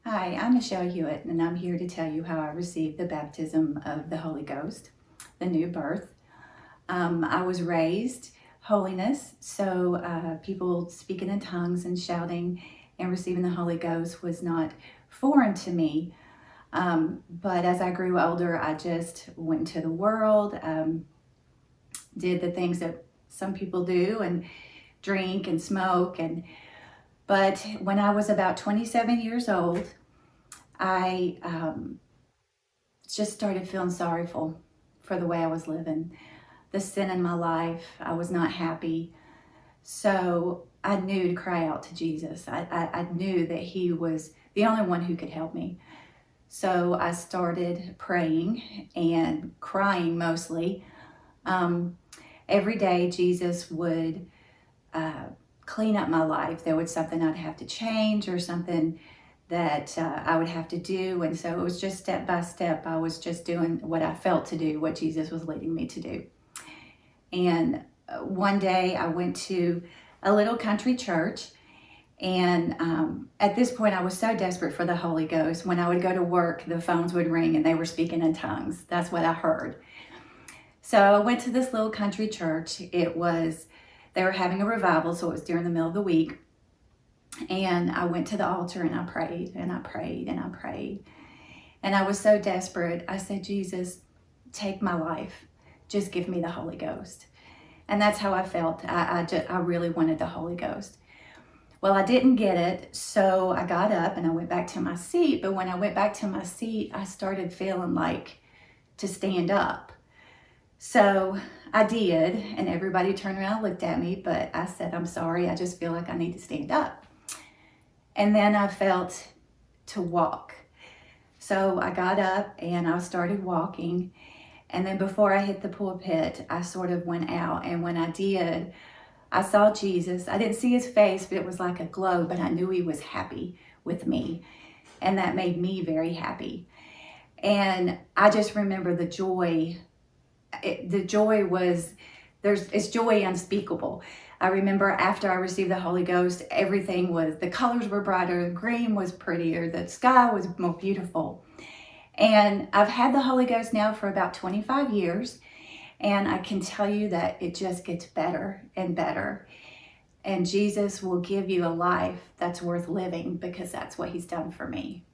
Hi, I'm Michelle Hewitt, and I'm here to tell you how I received the baptism of the Holy Ghost, the new birth. I was raised holiness, so people speaking in tongues and shouting and receiving the Holy Ghost was not foreign to me. But as I grew older, I just went into the world, did the things that some people do, and drink and smoke. But when I was about 27 years old, I just started feeling sorrowful for the way I was living, the sin in my life. I was not happy. So I knew to cry out to Jesus. I knew that He was the only one who could help me. So I started praying and crying mostly. Every day, Jesus would clean up my life. There was something I'd have to change or something that I would have to do. And so it was just step by step. I was just doing what I felt to do, what Jesus was leading me to do. And one day I went to a little country church. And at this point, I was so desperate for the Holy Ghost. When I would go to work, the phones would ring and they were speaking in tongues. That's what I heard. So I went to this little country church. They were having a revival, so it was during the middle of the week. And I went to the altar and I prayed and I prayed and I prayed. And I was so desperate. I said, Jesus, take my life. Just give me the Holy Ghost. And that's how I felt. I really wanted the Holy Ghost. Well, I didn't get it, so I got up and I went back to my seat. But when I went back to my seat, I started feeling like to stand up. So I did, and everybody turned around and looked at me, but I said, I'm sorry, I just feel like I need to stand up. And then I felt to walk. So I got up and I started walking. And then before I hit the pulpit, I sort of went out. And when I did, I saw Jesus. I didn't see his face, but it was like a glow, but I knew he was happy with me. And that made me very happy. And I just remember the joy. The joy was, it's joy unspeakable. I remember after I received the Holy Ghost, the colors were brighter, the green was prettier, the sky was more beautiful. And I've had the Holy Ghost now for about 25 years, and I can tell you that it just gets better and better. And Jesus will give you a life that's worth living because that's what he's done for me.